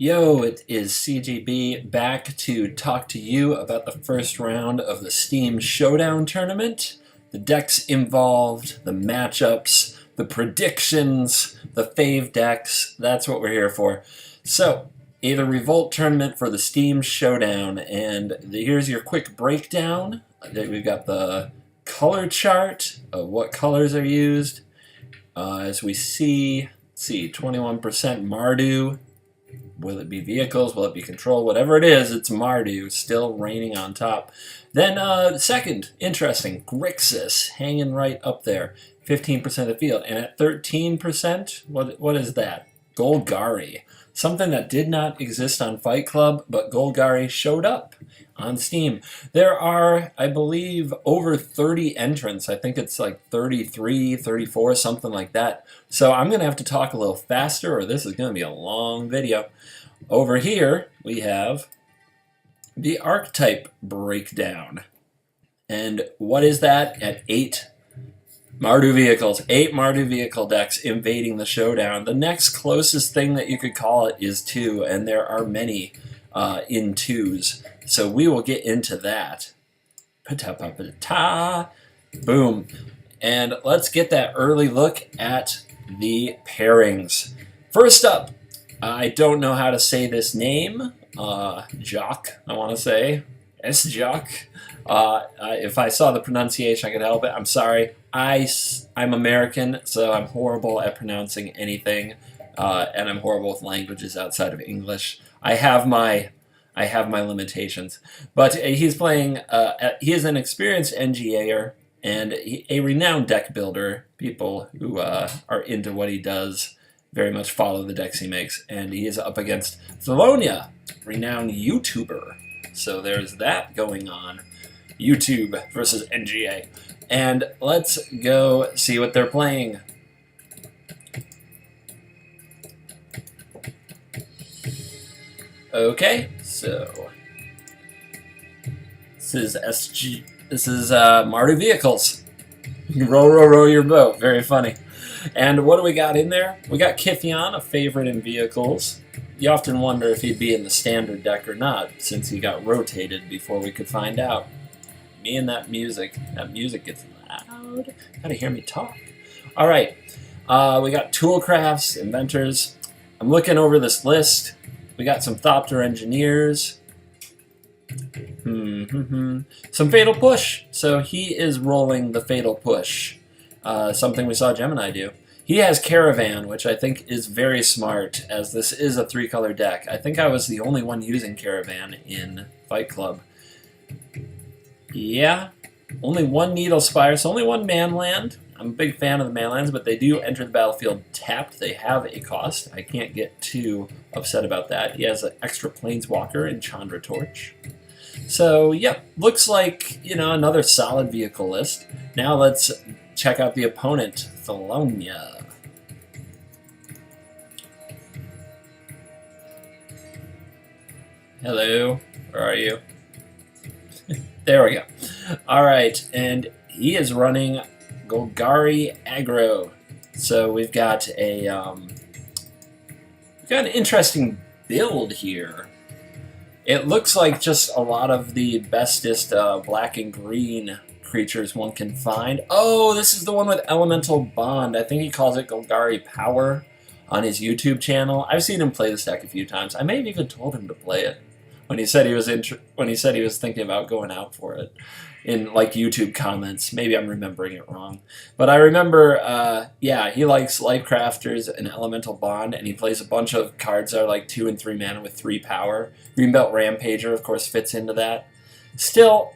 Yo, it is CGB back to talk to you about the first round of the Steam Showdown tournament. The decks involved, the matchups, the predictions, the fave decks. That's what we're here for. So, a Revolt tournament for the Steam Showdown, and here's your quick breakdown. We've got the color chart of what colors are used. As we see, 21% Mardu. Will it be vehicles? Will it be control? Whatever it is, it's Mardu still reigning on top. Then second, interesting, Grixis hanging right up there, 15% of the field. And at 13%, what is that? Golgari. Something that did not exist on Fight Club, but Golgari showed up on Steam. There are, I believe, over 30 entrants. I think it's like 33, 34, something like that. So I'm going to have to talk a little faster, or this is going to be a long video. Over here, we have the archetype breakdown. And what is that? At 8 Mardu vehicles. 8 Mardu vehicle decks invading the showdown. The next closest thing that you could call it is 2, and there are many in 2s. So we will get into that. Pa-ta-pa-pa-ta. Boom. And let's get that early look at the pairings. First up, I don't know how to say this name. Jock, I want to say. S-Jock. If I saw the pronunciation, I could help it. I'm sorry. I'm American, so I'm horrible at pronouncing anything, and I'm horrible with languages outside of English. I have my limitations. But he's playing. He is an experienced NGAer and a renowned deck builder. People who are into what he does very much follow the decks he makes, and he is up against Tholonia, renowned YouTuber. So there's that going on. YouTube versus NGA. And let's go see what they're playing. Okay, so this is Mardu Vehicles. Row, row, row your boat. Very funny. And what do we got in there? We got Kithion, a favorite in vehicles. You often wonder if he'd be in the standard deck or not, since he got rotated before we could find out. Me and that music gets loud. Gotta hear me talk. Alright, we got Toolcrafts, Inventors. I'm looking over this list. We got some Thopter Engineers. Some Fatal Push. So he is rolling the Fatal Push. Something we saw Gemini do. He has Caravan, which I think is very smart, as this is a 3-color deck. I think I was the only one using Caravan in Fight Club. Yeah, only 1 Needle Spire, so only 1 Manland. I'm a big fan of the Manlands, but they do enter the battlefield tapped. They have a cost. I can't get too upset about that. He has an extra Planeswalker in Chandra Torch. So, yep, looks like, another solid vehicle list. Now let's check out the opponent, Tholonia. Hello, where are you? There we go. Alright, and he is running Golgari Aggro. So we've got an interesting build here. It looks like just a lot of the bestest black and green creatures one can find. Oh, this is the one with Elemental Bond. I think he calls it Golgari Power on his YouTube channel. I've seen him play this deck a few times. I may have even told him to play it when he said he was thinking about going out for it in like YouTube comments. Maybe I'm remembering it wrong, but I remember yeah, he likes Life Crafters and Elemental Bond, and he plays a bunch of cards that are like 2 and 3 mana with 3 power. Greenbelt Rampager, of course, fits into that. Still,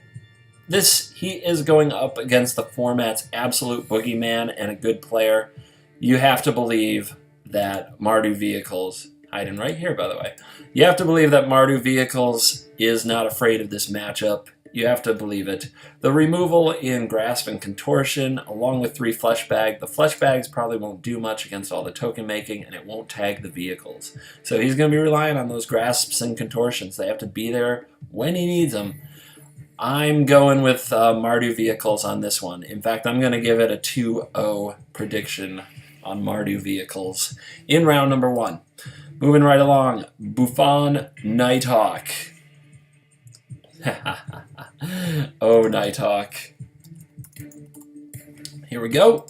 he is going up against the format's absolute boogeyman and a good player. You have to believe that Mardu Vehicles, hiding right here by the way, you have to believe that Mardu Vehicles is not afraid of this matchup. You have to believe it. The removal in Grasp and Contortion, along with 3 Flesh Bag. The Flesh Bags probably won't do much against all the token making, and it won't tag the vehicles. So he's going to be relying on those Grasps and Contortions. They have to be there when he needs them. I'm going with Mardu Vehicles on this one. In fact, I'm going to give it a 2-0 prediction on Mardu Vehicles in round number 1. Moving right along, Buffon Nighthawk. Oh, Nighthawk. Here we go.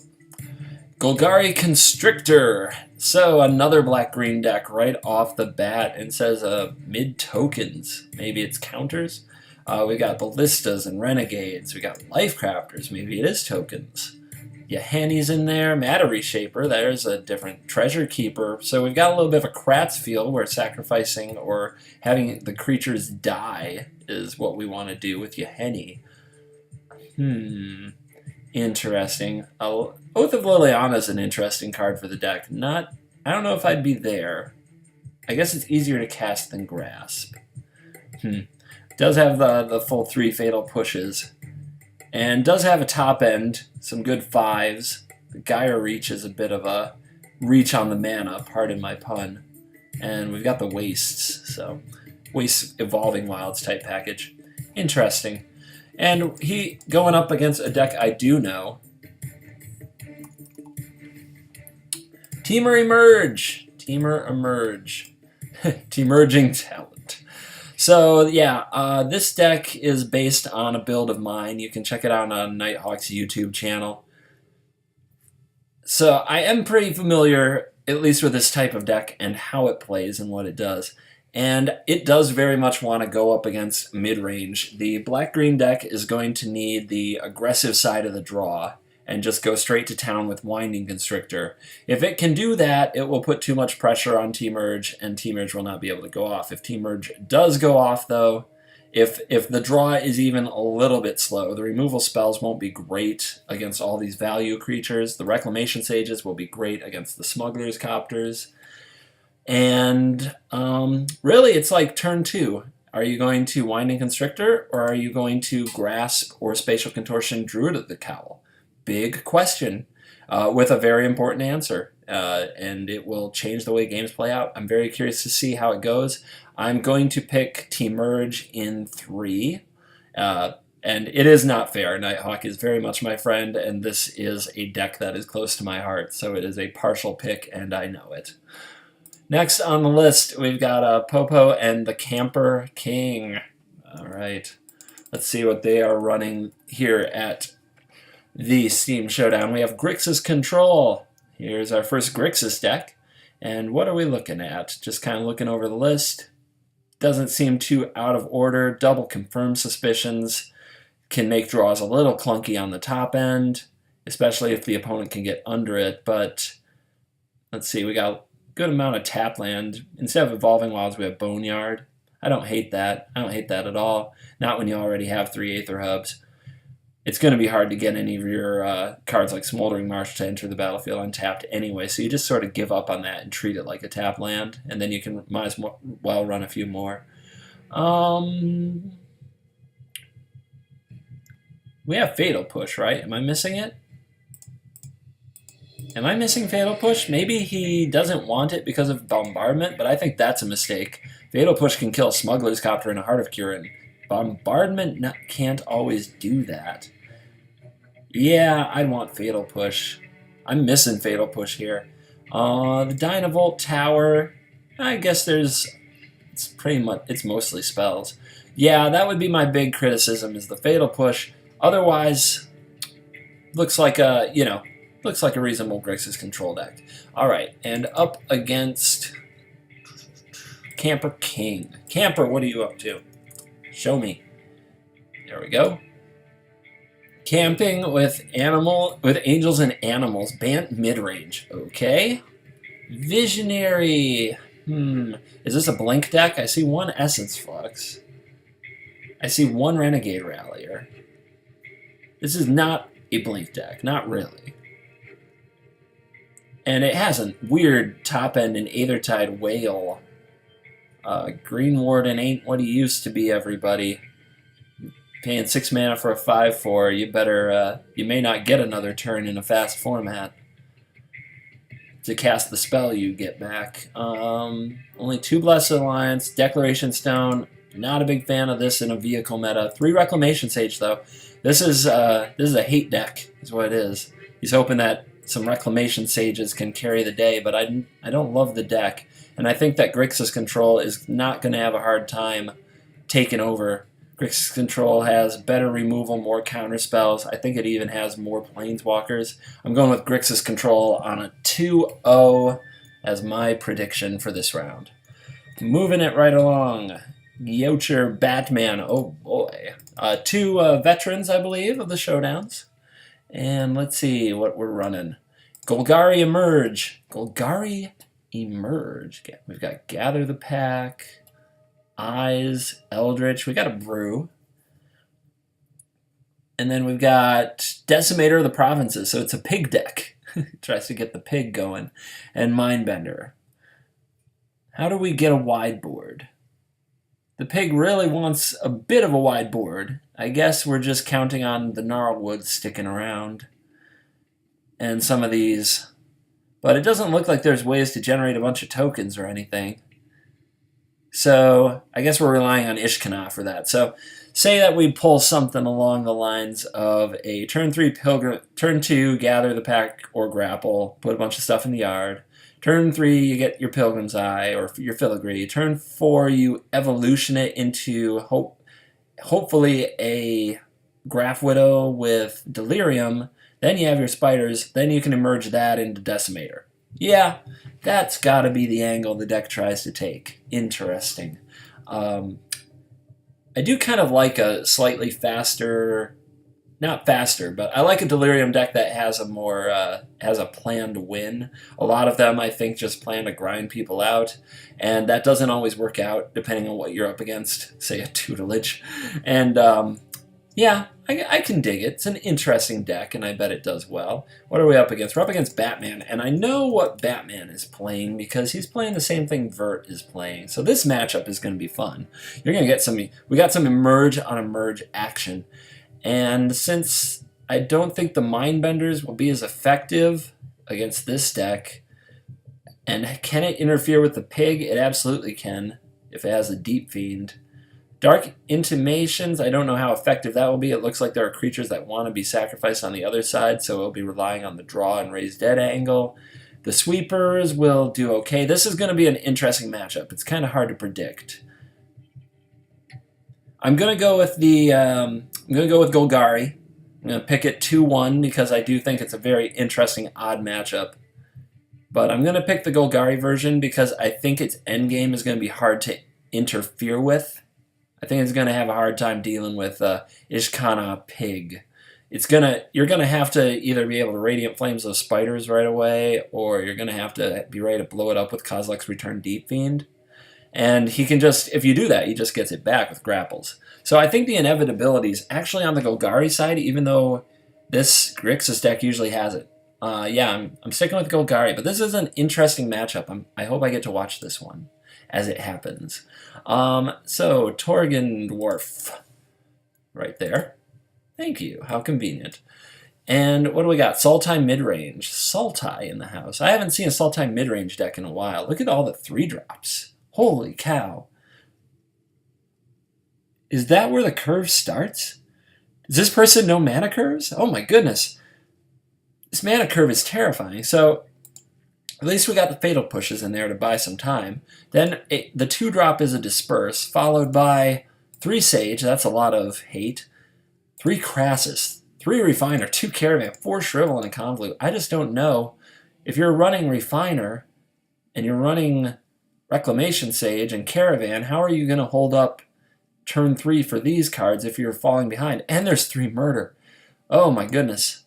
Golgari Constrictor. So another black-green deck right off the bat, and says mid tokens. Maybe it's counters. We got Ballistas and Renegades. We got Lifecrafters. Maybe it is tokens. Yahenni's in there. Matter Reshaper. There's a different Treasure Keeper. So we've got a little bit of a Kratz feel where sacrificing or having the creatures die is what we want to do with Yahenni. Interesting. Oath of Liliana is an interesting card for the deck. I don't know if I'd be there. I guess it's easier to cast than Grasp. Does have the full 3 fatal pushes. And does have a top end, some good 5s. The Gaia Reach is a bit of a reach on the mana, pardon my pun. And we've got the Wastes, so Waste Evolving Wilds type package. Interesting. And he going up against a deck I do know. Temur Emerge. Temur Emerge. Temerging Talent. So yeah, this deck is based on a build of mine. You can check it out on Nighthawk's YouTube channel. So I am pretty familiar, at least with this type of deck and how it plays and what it does. And it does very much want to go up against mid-range. The black-green deck is going to need the aggressive side of the draw and just go straight to town with Winding Constrictor. If it can do that, it will put too much pressure on Temerge, and Temerge will not be able to go off. If Temerge does go off, though, if the draw is even a little bit slow, the removal spells won't be great against all these value creatures. The Reclamation Sages will be great against the Smuggler's Copters. And really, it's like turn 2. Are you going to Winding Constrictor, or are you going to Grasp or Spatial Contortion Druid of the Cowl? Big question, with a very important answer, and it will change the way games play out. I'm very curious to see how it goes. I'm going to pick Temerge in 3, and it is not fair. Nighthawk is very much my friend, and this is a deck that is close to my heart, so it is a partial pick, and I know it. Next on the list, we've got Popo and the Camper King. All right, let's see what they are running here at the Steam Showdown. We have Grixis Control. Here's our first Grixis deck. And what are we looking at? Just kind of looking over the list. Doesn't seem too out of order. Double Confirm Suspicions can make draws a little clunky on the top end, especially if the opponent can get under it. But let's see, we got good amount of tap land. Instead of Evolving Wilds, we have Boneyard. I don't hate that. I don't hate that at all. Not when you already have 3 Aether Hubs. It's going to be hard to get any of your cards like Smoldering Marsh to enter the battlefield untapped anyway, so you just sort of give up on that and treat it like a tap land, and then you can might as well run a few more. We have Fatal Push, right? Am I missing it? Am I missing Fatal Push? Maybe he doesn't want it because of Bombardment, but I think that's a mistake. Fatal Push can kill Smuggler's Copter and a Heart of Kirin. Bombardment can't always do that. Yeah, I want Fatal Push. I'm missing Fatal Push here. The Dynavolt Tower, I guess it's mostly spells. Yeah, that would be my big criticism, is the Fatal Push. Otherwise, looks like a reasonable Grixis Control deck. All right, and up against Camper King. Camper, what are you up to? Show me. There we go. Camping with Angels and Animals. Bant midrange. Okay. Visionary. Is this a blink deck? I see 1 Essence Flux. I see 1 Renegade Rallier. This is not a blink deck. Not really. And it has a weird top end and Aethertide Whale. Green Warden ain't what he used to be, everybody. Paying 6 mana for a 5/4, you may not get another turn in a fast format to cast the spell you get back. Only 2 Blessed Alliance, Declaration Stone. Not a big fan of this in a vehicle meta. 3 Reclamation Sage though. This is a hate deck, is what it is. He's hoping that some Reclamation Sages can carry the day, but I don't love the deck. And and I think that Grixis control is not going to have a hard time taking over. Grixis control has better removal, more counter spells. I think it even has more planeswalkers. I'm going with Grixis control on a 2-0 as my prediction for this round. Moving it right along. Yocher Batman. Oh boy. Two veterans, I believe, of the showdowns. And let's see what we're running. Golgari Emerge. Golgari Emerge. We've got Gather the Pack, Eyes, Eldritch. We got a Brew. And then we've got Decimator of the Provinces. So it's a pig deck. Tries to get the pig going. And Mindbender. How do we get a wide board? The pig really wants a bit of a wide board. I guess we're just counting on the Gnarlwood sticking around. And some of these. But it doesn't look like there's ways to generate a bunch of tokens or anything. So I guess we're relying on Ishkanah for that. So say that we pull something along the lines of a turn 3 Pilgrim, turn 2 Gather the Pack or Grapple, put a bunch of stuff in the yard. Turn 3 you get your Pilgrim's Eye or your Filigree. Turn 4 you evolution it into hopefully a Graph Widow with Delirium. Then you have your spiders. Then you can emerge that into Decimator. Yeah, that's got to be the angle the deck tries to take. Interesting. I do kind of like a slightly faster, not faster, but I like a Delirium deck that has a more has a planned win. A lot of them, I think, just plan to grind people out, and that doesn't always work out depending on what you're up against. Say a Tutelage, and yeah, I can dig it. It's an interesting deck, and I bet it does well. What are we up against? We're up against Batman, and I know what Batman is playing because he's playing the same thing Vert is playing. So this matchup is going to be fun. You're going to get some. We got some emerge on emerge action, and since I don't think the Mindbenders will be as effective against this deck, and can it interfere with the pig? It absolutely can if it has a Deep Fiend. Dark Intimations, I don't know how effective that will be. It looks like there are creatures that want to be sacrificed on the other side, so it'll be relying on the draw and raise dead angle. The Sweepers will do okay. This is going to be an interesting matchup. It's kind of hard to predict. I'm going to go with Golgari. I'm going to pick it 2-1 because I do think it's a very interesting odd matchup. But I'm going to pick the Golgari version because I think its endgame is going to be hard to interfere with. I think it's going to have a hard time dealing with Ishkanah Pig. You're going to have to either be able to Radiant Flames those spiders right away, or you're going to have to be ready to blow it up with Kozilek's Return Deep Fiend. And he can just, if you do that, he just gets it back with grapples. So I think the inevitability is actually on the Golgari side, even though this Grixis deck usually has it. Yeah, I'm sticking with Golgari, but this is an interesting matchup. I hope I get to watch this one as it happens. So, Torgen Dwarf, right there. Thank you, how convenient. And what do we got? Sultai midrange. Sultai in the house. I haven't seen a Sultai midrange deck in a while. Look at all the 3-drops. Holy cow. Is that where the curve starts? Does this person know mana curves? Oh my goodness. This mana curve is terrifying. So, at least we got the Fatal Pushes in there to buy some time. Then the 2-drop is a Disperse, followed by 3 Sage, that's a lot of hate, 3 Crassus, 3 Refiner, 2 Caravan, 4 Shrivel, and a Convolute. I just don't know. If you're running Refiner, and you're running Reclamation Sage and Caravan, how are you going to hold up turn 3 for these cards if you're falling behind? And there's 3 Murder. Oh my goodness.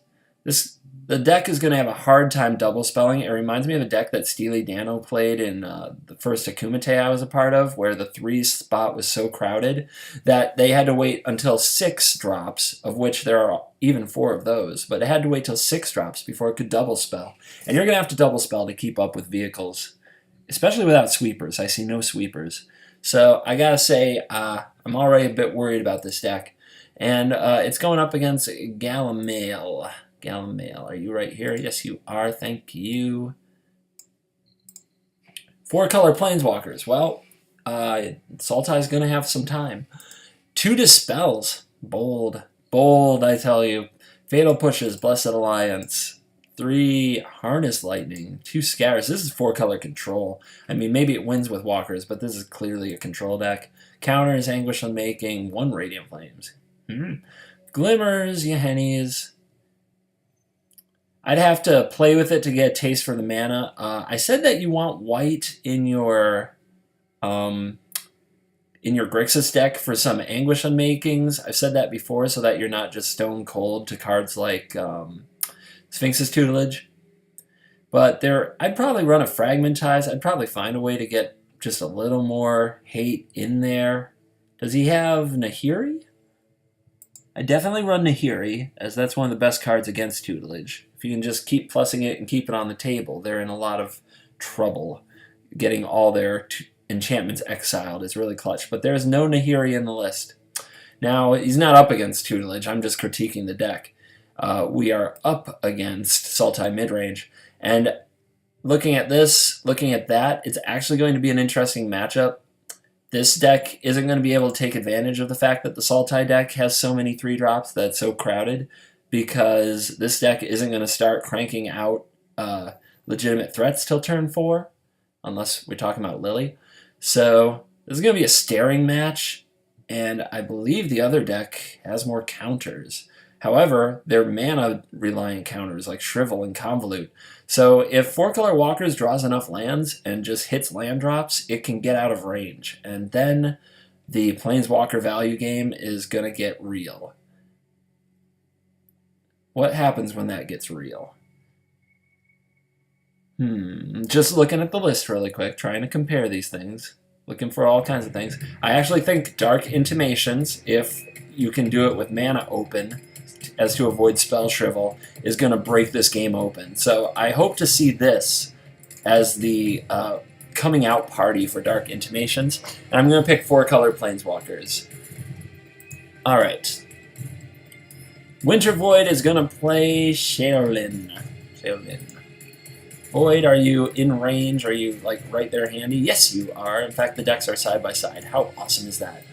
The deck is going to have a hard time double spelling. It reminds me of a deck that Steely Dano played in the first Akumite I was a part of, where the 3 spot was so crowded that they had to wait until 6 drops, of which there are even 4 of those, but it had to wait till 6 drops before it could double spell. And you're going to have to double spell to keep up with vehicles, especially without sweepers. I see no sweepers. So I got to say, I'm already a bit worried about this deck. And it's going up against Galamail. Galamail, are you right here? Yes, you are. Thank you. 4-color Planeswalkers. Well, Sultai's going to have some time. 2 Dispels. Bold. Bold, I tell you. Fatal Pushes, Blessed Alliance. 3 Harness Lightning, 2 Scatters. This is 4-color control. I mean, maybe it wins with walkers, but this is clearly a control deck. Counters, Anguish Unmaking, 1 Radiant Flames. Glimmers, you hennies. I'd have to play with it to get a taste for the mana. I said that you want white in your Grixis deck for some Anguish Unmakings. I've said that before so that you're not just stone cold to cards like Sphinx's Tutelage. But I'd probably run a Fragmentize. I'd probably find a way to get just a little more hate in there. Does he have Nahiri? I definitely run Nahiri, as that's one of the best cards against Tutelage. If you can just keep plussing it and keep it on the table, they're in a lot of trouble. Getting all their enchantments exiled is really clutch. But there's no Nahiri in the list. Now, he's not up against Tutelage. I'm just critiquing the deck. We are up against Sultai midrange. And looking at this, looking at that, it's actually going to be an interesting matchup. This deck isn't going to be able to take advantage of the fact that the Sultai deck has so many 3-drops that's so crowded, because this deck isn't going to start cranking out legitimate threats till turn 4, unless we're talking about Lily. So this is going to be a staring match, and I believe the other deck has more counters. However, they're mana-reliant counters like Shrivel and Convolute. So if 4-color Walkers draws enough lands and just hits land drops, it can get out of range. And then the Planeswalker value game is going to get real. What happens when that gets real? Just looking at the list really quick, trying to compare these things. Looking for all kinds of things. I actually think Dark Intimations, if you can do it with mana open, as to avoid Spell Shrivel, is going to break this game open. So I hope to see this as the coming out party for Dark Intimations. And I'm going to pick 4-color Planeswalkers. Alright. Winter Void is going to play Shaolin. Void, are you in range? Are you like right there handy? Yes, you are. In fact, the decks are side by side. How awesome is that?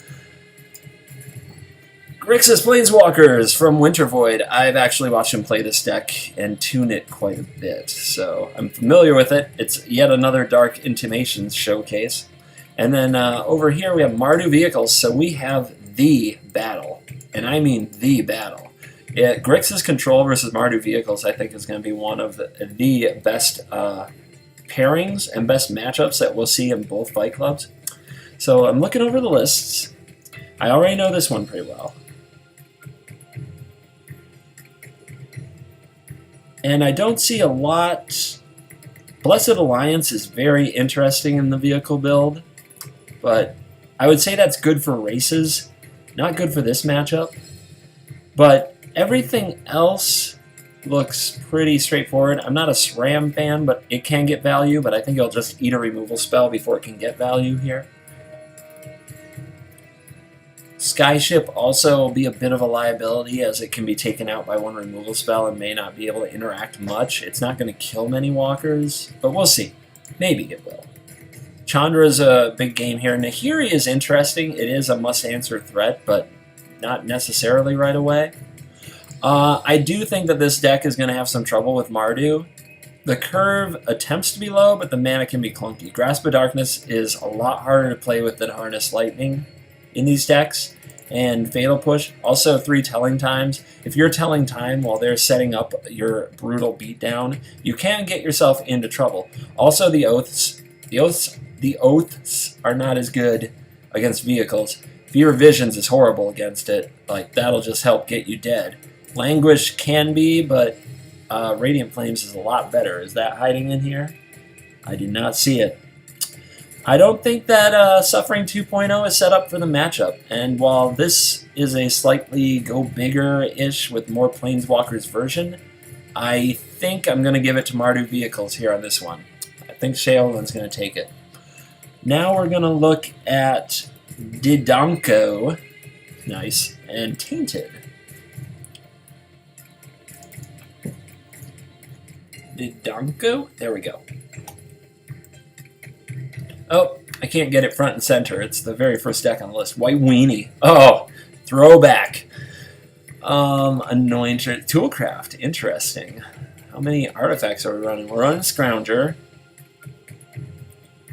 Grixis Planeswalkers from Winter Void. I've actually watched him play this deck and tune it quite a bit, so I'm familiar with it. It's yet another Dark Intimations showcase. And then over here we have Mardu Vehicles, so we have the battle. And I mean the battle. Grixis Control versus Mardu Vehicles, I think, is going to be one of the best pairings and best matchups that we'll see in both Fight Clubs. So I'm looking over the lists. I already know this one pretty well. And I don't see a lot. Blessed Alliance is very interesting in the vehicle build, but I would say that's good for races, not good for this matchup. But everything else looks pretty straightforward. I'm not a SRAM fan, but it can get value, but I think it'll just eat a removal spell before it can get value here. Skyship also will be a bit of a liability, as it can be taken out by 1 removal spell and may not be able to interact much. It's not going to kill many walkers, but we'll see. Maybe it will. Chandra's a big game here. Nahiri is interesting. It is a must-answer threat, but not necessarily right away. I do think that this deck is going to have some trouble with Mardu. The curve attempts to be low, but the mana can be clunky. Grasp of Darkness is a lot harder to play with than Harness Lightning in these decks, and Fatal Push. Also 3 Telling Times. If you're telling time while they're setting up your brutal beatdown, you can get yourself into trouble. Also the Oaths. The Oaths are not as good against vehicles. Fear Visions is horrible against it. Like, that'll just help get you dead. Languish can be, but Radiant Flames is a lot better. Is that hiding in here? I did not see it. I don't think that Suffering 2.0 is set up for the matchup, and while this is a slightly go bigger-ish with more Planeswalkers version, I think I'm going to give it to Mardu Vehicles here on this one. I think Shaolin's going to take it. Now we're going to look at Didonko, nice, and Tainted. Didonko? There we go. Oh, I can't get it front and center. It's the very first deck on the list. White Weenie. Oh, throwback. Anointer. Toolcraft. Interesting. How many artifacts are we running? We're running Scrounger.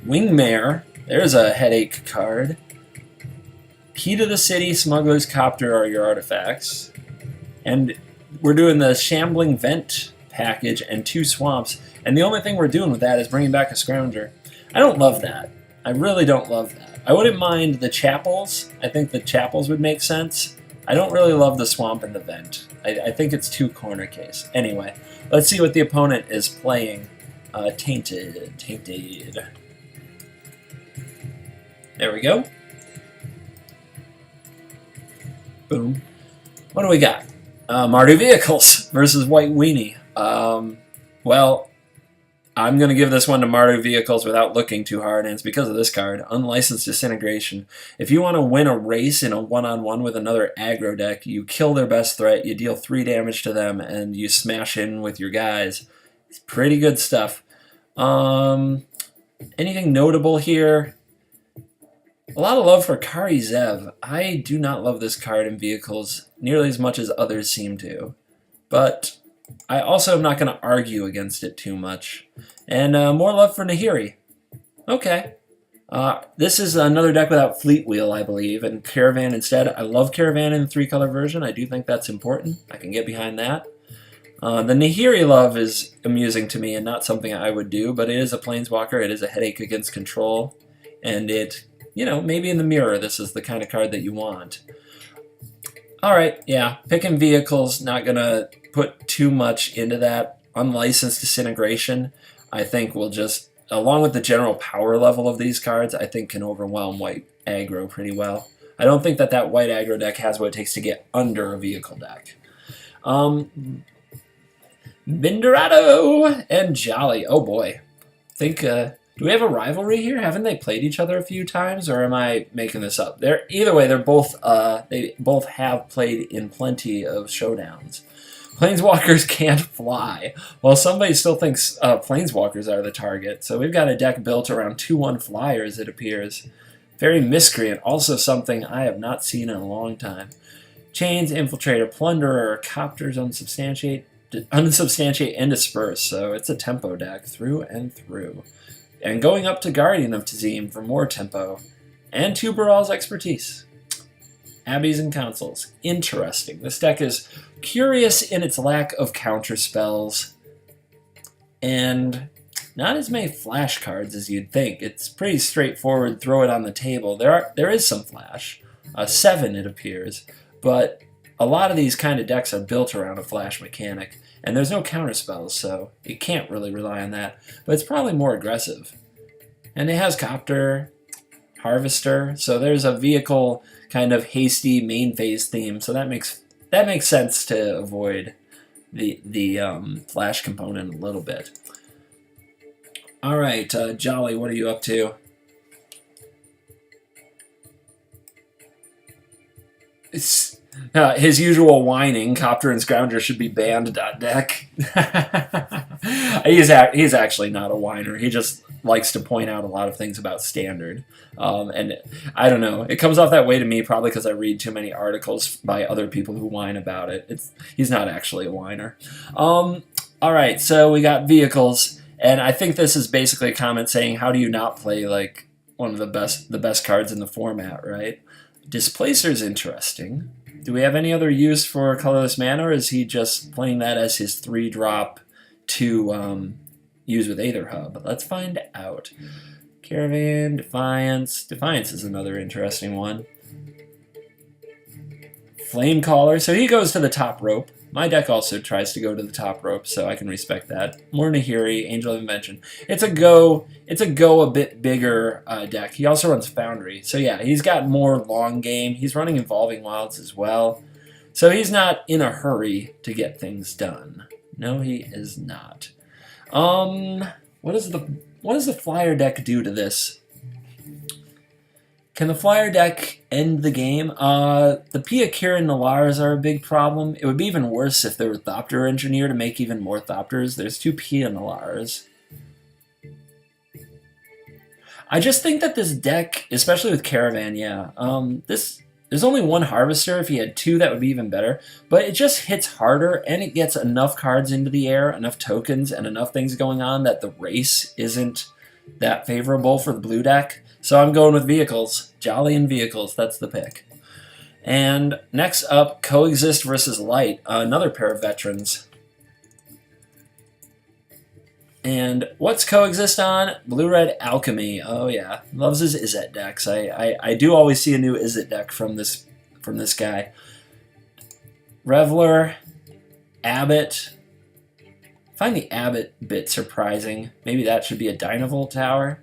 Wingmare. There's a headache card. Key to the City, Smuggler's Copter are your artifacts. And we're doing the Shambling Vent package and 2 Swamps. And the only thing we're doing with that is bringing back a Scrounger. I don't love that. I really don't love that. I wouldn't mind the Chapels. I think the Chapels would make sense. I don't really love the Swamp and the Vent. I think it's too corner case. Anyway, let's see what the opponent is playing. Tainted. There we go. Boom. What do we got? Mardu Vehicles versus White Weenie. Well, I'm going to give this one to Mardu Vehicles without looking too hard, and it's because of this card, Unlicensed Disintegration. If you want to win a race in a one-on-one with another aggro deck, you kill their best threat, you deal 3 damage to them, and you smash in with your guys. It's pretty good stuff. Anything notable here? A lot of love for Kari Zev. I do not love this card in Vehicles nearly as much as others seem to. But I also am not going to argue against it too much. And more love for Nahiri. Okay. This is another deck without Fleet Wheel, I believe, and Caravan instead. I love Caravan in the 3-color version. I do think that's important. I can get behind that. The Nahiri love is amusing to me and not something I would do, but it is a Planeswalker. It is a headache against control. And it, you know, maybe in the mirror, this is the kind of card that you want. Alright, yeah, picking Vehicles, not going to put too much into that. Unlicensed Disintegration, I think will just, along with the general power level of these cards, I think can overwhelm white aggro pretty well. I don't think that that white aggro deck has what it takes to get under a vehicle deck. Bindorado and Jolly, oh boy. Do we have a rivalry here? Haven't they played each other a few times, or am I making this up? Either way, they both have played in plenty of showdowns. Planeswalkers can't fly. Well, somebody still thinks Planeswalkers are the target, so we've got a deck built around 2/1 flyers, it appears. Very Miscreant, also something I have not seen in a long time. Chains, Infiltrator, Plunderer, Copters, Unsubstantiate, and Disperse, so it's a tempo deck through and through. And going up to Guardian of Tazim for more tempo. And Tuberal's Expertise. Abbeys and Councils. Interesting. This deck is curious in its lack of counter spells. And not as many flash cards as you'd think. It's pretty straightforward, throw it on the table. There is some flash. 7 it appears. But a lot of these kind of decks are built around a flash mechanic. And there's no counter spells, so you can't really rely on that. But it's probably more aggressive. And it has Copter, Harvester, so there's a vehicle kind of hasty main phase theme, so that makes sense to avoid the flash component a little bit. Alright, Jolly, what are you up to? His usual whining, Copter and Scrounger should be banned. Deck. He's actually not a whiner. He just likes to point out a lot of things about Standard. And I don't know. It comes off that way to me probably because I read too many articles by other people who whine about it. He's not actually a whiner. Alright, so we got Vehicles. And I think this is basically a comment saying, how do you not play like one of the best cards in the format, right? Displacer's interesting. Do we have any other use for Colorless Mana, or is he just playing that as his 3-drop to use with Aether Hub? Let's find out. Caravan, Defiance. Defiance is another interesting one. Flamecaller. So he goes to the top rope. My deck also tries to go to the top rope, so I can respect that. More Nahiri, Angel of Invention. It's a go a bit bigger deck. He also runs Foundry. So yeah, he's got more long game. He's running Involving Wilds as well. So he's not in a hurry to get things done. No, he is not. What does the Flyer deck do to this? Can the Flyer deck end the game? The Pia Kirin Nalars are a big problem. It would be even worse if there were Thopter Engineer to make even more Thopters. There's 2 Pia Nalars. I just think that this deck, especially with Caravan, yeah, this There's only one Harvester. If he had two, that would be even better. But it just hits harder, and it gets enough cards into the air, enough tokens, and enough things going on that the race isn't that favorable for the blue deck. So I'm going with vehicles. Jolly and vehicles, that's the pick. And next up, Coexist versus Light, another pair of veterans. And what's Coexist on? Blue-Red Alchemy. Oh yeah, loves his Izzet decks. I do always see a new Izzet deck from this guy. Reveler, Abbot. I find the Abbot bit surprising. Maybe that should be a Dynavolt tower,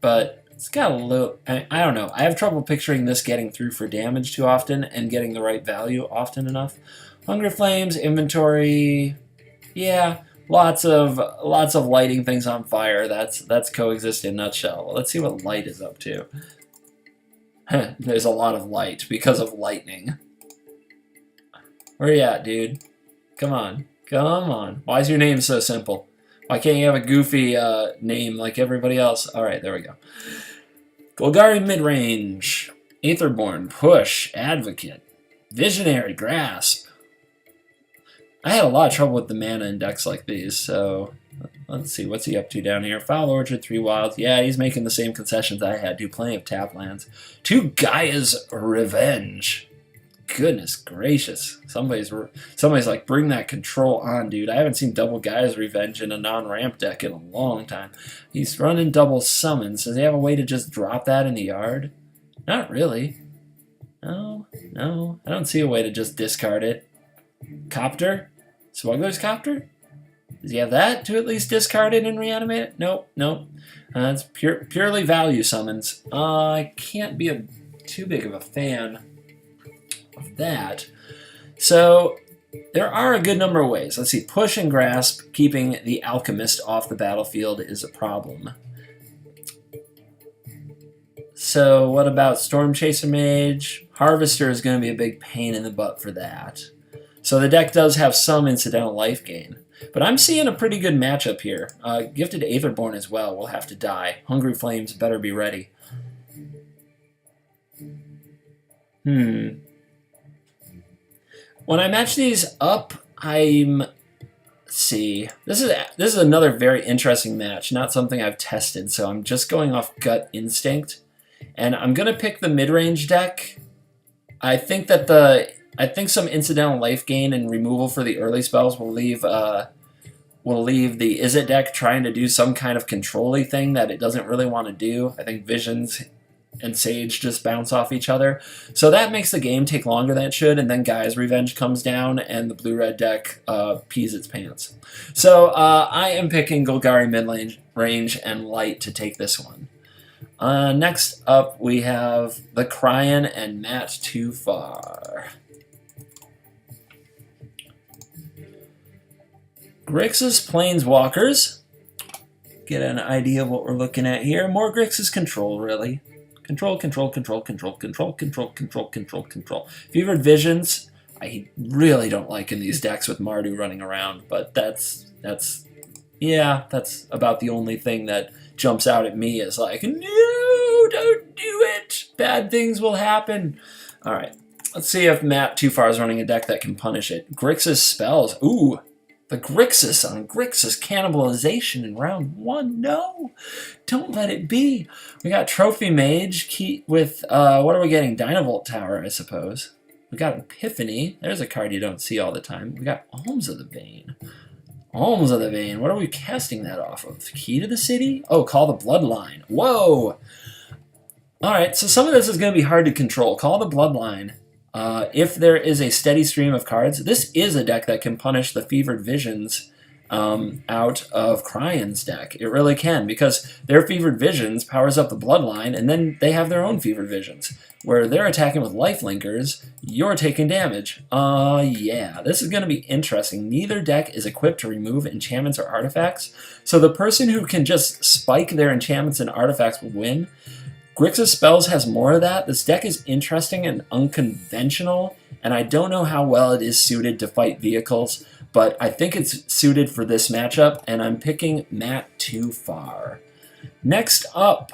but it's got a little. I don't know. I have trouble picturing this getting through for damage too often and getting the right value often enough. Hungry Flames, inventory. Yeah. Lots of lighting things on fire. That's Coexist in a nutshell. Well, let's see what Light is up to. There's a lot of light because of lightning. Where you at, dude? Come on. Come on. Why is your name so simple? Why can't you have a goofy name like everybody else? Alright, there we go. Golgari midrange. Aetherborn, Push, Advocate. Visionary, Grasp. I had a lot of trouble with the mana in decks like these, so let's see. What's he up to down here? Foul Orchard, 3 wilds. Yeah, he's making the same concessions I had to. Plenty of tap lands. 2 Gaia's Revenge. Goodness gracious. Somebody's like, bring that control on, dude. I haven't seen double Gaia's Revenge in a non-ramp deck in a long time. He's running double summons. Does he have a way to just drop that in the yard? Not really. No. I don't see a way to just discard it. Copter? Smuggler's Copter? Does he have that to at least discard it and reanimate it? Nope. It's purely value summons. I can't be too big of a fan of that. So there are a good number of ways. Let's see. Push and Grasp, keeping the Alchemist off the battlefield is a problem. So what about Storm Chaser Mage? Harvester is going to be a big pain in the butt for that. So the deck does have some incidental life gain. But I'm seeing a pretty good matchup here. Gifted Aetherborn as well will have to die. Hungry Flames better be ready. When I match these up, let's see. This is another very interesting match. Not something I've tested, so I'm just going off gut instinct. And I'm going to pick the mid-range deck. I think some incidental life gain and removal for the early spells will leave the Izzet deck trying to do some kind of control-y thing that it doesn't really want to do. I think Visions and Sage just bounce off each other. So that makes the game take longer than it should, and then Gaia's Revenge comes down, and the blue-red deck pees its pants. So I am picking Golgari mid-range and Light to take this one. Next up, we have the Cryan and Matt Too Far. Grixis Planeswalkers. Get an idea of what we're looking at here. More Grixis control, really. Control. Fevered Visions, I really don't like in these decks with Mardu running around, but that's about the only thing that jumps out at me as like, no, don't do it. Bad things will happen. All right, let's see if Matt Too Far is running a deck that can punish it. Grixis Spells. Ooh. The Grixis on Grixis cannibalization in round 1. No, don't let it be. We got Trophy Mage with, what are we getting? Dynavolt Tower, I suppose. We got Epiphany. There's a card you don't see all the time. We got Alms of the Vein. Alms of the Vein. What are we casting that off of? Key to the City? Oh, Call the Bloodline. Whoa. All right, so some of this is going to be hard to control. Call the Bloodline. If there is a steady stream of cards, this is a deck that can punish the Fevered Visions out of Cryan's deck. It really can, because their Fevered Visions powers up the Bloodline, and then they have their own Fevered Visions. Where they're attacking with Lifelinkers, you're taking damage. Yeah, this is going to be interesting. Neither deck is equipped to remove enchantments or artifacts, so the person who can just spike their enchantments and artifacts will win. Grixis Spells has more of that. This deck is interesting and unconventional, and I don't know how well it is suited to fight vehicles, but I think it's suited for this matchup, and I'm picking Matt Too Far. Next up,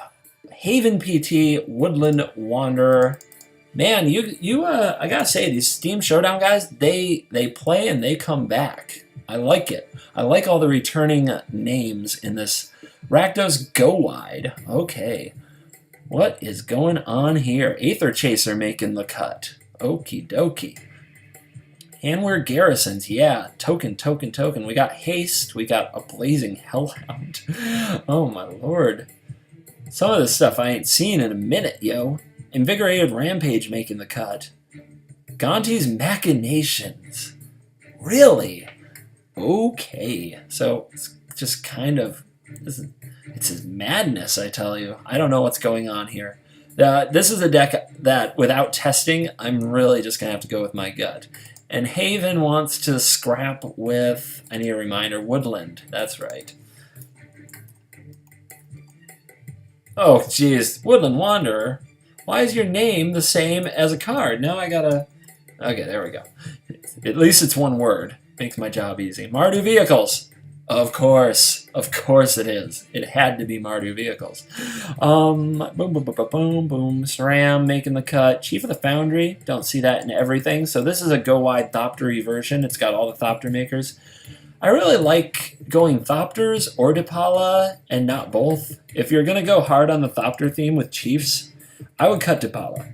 Haven PT, Woodland Wanderer. Man, I gotta say, these Steam Showdown guys, they play and they come back. I like it. I like all the returning names in this. Rakdos Go Wide. Okay. What is going on here? Aether Chaser making the cut. Okie dokie. Handwear Garrisons. Yeah. Token. We got Haste. We got a Blazing Hellhound. Oh my lord. Some of this stuff I ain't seen in a minute, yo. Invigorated Rampage making the cut. Gonti's Machinations. Really? Okay. So it's just kind of... It's his madness, I tell you. I don't know what's going on here. This is a deck that, without testing, I'm really just going to have to go with my gut. And Haven wants to scrap with, I need a reminder, Woodland. That's right. Oh, jeez. Woodland Wanderer. Why is your name the same as a card? Now I gotta... Okay, there we go. At least it's one word. Makes my job easy. Mardu Vehicles. Of course it is. It had to be Mardu Vehicles. Boom, boom, boom, boom, boom, boom. SRAM making the cut. Chief of the Foundry. Don't see that in everything. So this is a go-wide Thopter version. It's got all the Thopter makers. I really like going Thopters or Dipala and not both. If you're going to go hard on the Thopter theme with Chiefs, I would cut Dipala.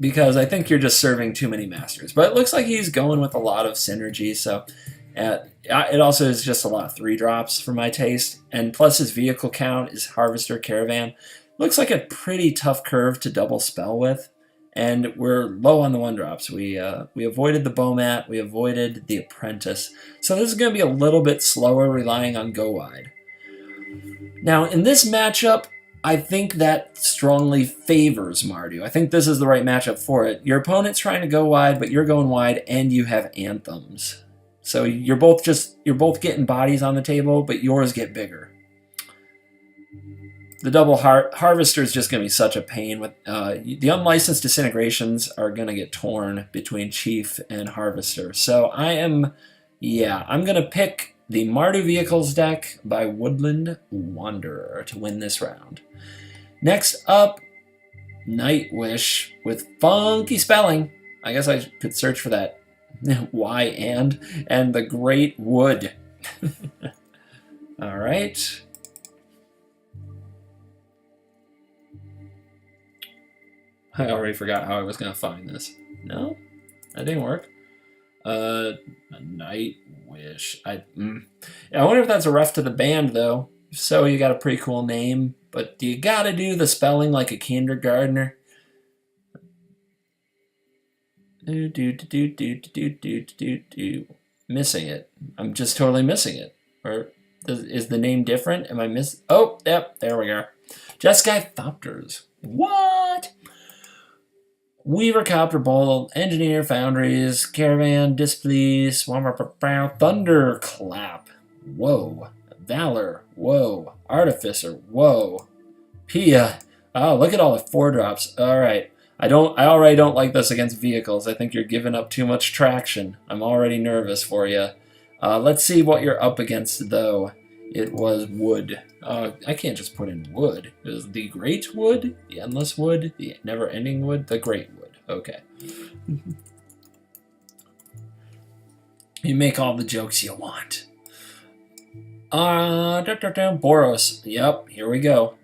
Because I think you're just serving too many Masters. But it looks like he's going with a lot of synergy, so... it also is just a lot of 3-drops for my taste, and plus his vehicle count is Harvester Caravan. Looks like a pretty tough curve to double spell with, and we're low on the 1-drops. We avoided the Bowmat, we avoided the Apprentice, so this is going to be a little bit slower, relying on Go Wide. Now, in this matchup, I think that strongly favors Mardu. I think this is the right matchup for it. Your opponent's trying to go wide, but you're going wide, and you have Anthems. So you're both getting bodies on the table, but yours get bigger. The double Harvester is just going to be such a pain. With the unlicensed Disintegrations are going to get torn between Chief and Harvester. So I'm going to pick the Mardu Vehicles deck by Woodland Wanderer to win this round. Next up, Nightwish with funky spelling. I guess I could search for that. Y and the Great Wood. All right. I already forgot how I was going to find this. No? That didn't work. A Nightwish. I wonder if that's a ref to the band, though. If so, you got a pretty cool name. But do you got to do the spelling like a kindergartner? Missing it. I'm just totally missing it. Or is the name different? Am I miss? Oh, yep, there we are. Jeskai Thopters. What? Weaver, Copter Bolt, Engineer, Foundries, Caravan, Displease, Thunderclap. Whoa. Valor. Whoa. Artificer. Whoa. Pia. Oh, look at all the 4-drops. All right. I already don't like this against vehicles. I think you're giving up too much traction. I'm already nervous for you. Let's see what you're up against, though. It was wood. I can't just put in wood. It was the Great Wood, the Endless Wood, the Never-Ending Wood, the Great Wood. Okay. You make all the jokes you want. Boros. Yep, here we go.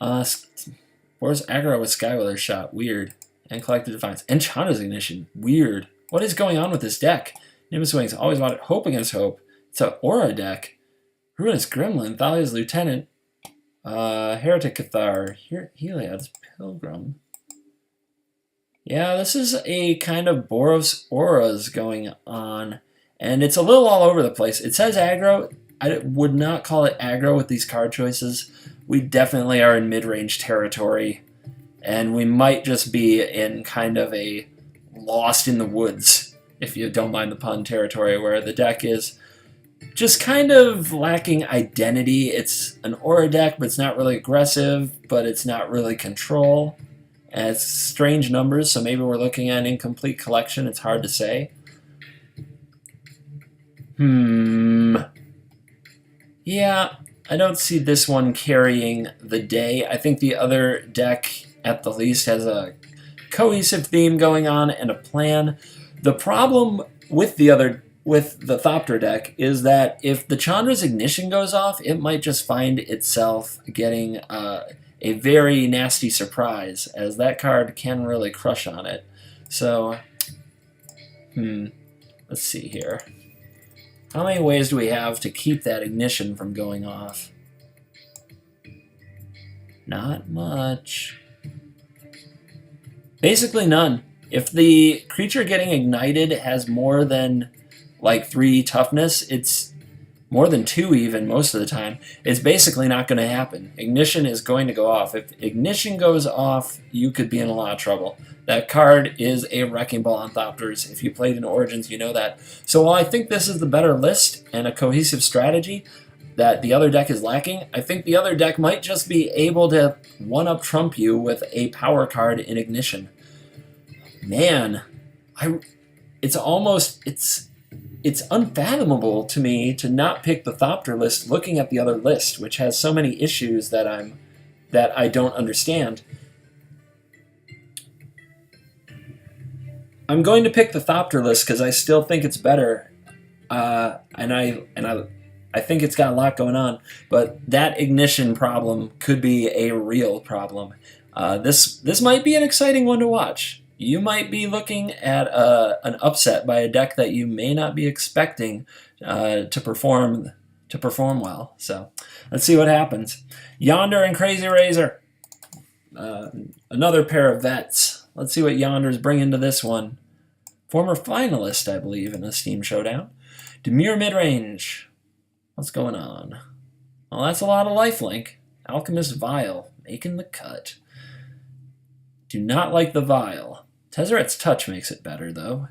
Boros Aggro with Skywilder Shot. Weird. And Collective Defiance. And Chandra's Ignition. Weird. What is going on with this deck? Nimbus Wings. Always wanted Hope Against Hope. It's an Aura deck. Ruinous Gremlin. Thalia's Lieutenant. Heretic Cathar. Heliod's Pilgrim. Yeah, this is a kind of Boros auras going on. And it's a little all over the place. It says aggro. I would not call it aggro with these card choices. We definitely are in mid-range territory. And we might just be in kind of a lost in the woods, if you don't mind the pun, territory, where the deck is just kind of lacking identity. It's an aura deck, but it's not really aggressive, but it's not really control. And it's strange numbers, so maybe we're looking at an incomplete collection. It's hard to say. Yeah, I don't see this one carrying the day. I think the other deck, at the least, has a cohesive theme going on and a plan. The problem with the Thopter deck is that if the Chandra's Ignition goes off, it might just find itself getting a very nasty surprise, as that card can really crush on it. So, let's see here. How many ways do we have to keep that Ignition from going off? Not much. Basically none. If the creature getting ignited has more than like 3 toughness, it's more than 2 even most of the time, it's basically not going to happen. Ignition is going to go off. If Ignition goes off, you could be in a lot of trouble. That card is a wrecking ball on Thopters. If you played in Origins, you know that. So while I think this is the better list and a cohesive strategy that the other deck is lacking, I think the other deck might just be able to one-up trump you with a power card in Ignition. Man, it's unfathomable to me to not pick the Thopter list looking at the other list, which has so many issues that I don't understand. I'm going to pick the Thopter list because I still think it's better, and I think it's got a lot going on. But that Ignition problem could be a real problem. This might be an exciting one to watch. You might be looking at an upset by a deck that you may not be expecting to perform well. So let's see what happens. Yonder and Crazy Razor, another pair of vets. Let's see what Yonder's bringing to this one. Former finalist, I believe, in the Steam Showdown. Dimir midrange. What's going on? Well, that's a lot of lifelink. Alchemist Vial making the cut. Do not like the Vial. Tezzeret's Touch makes it better, though.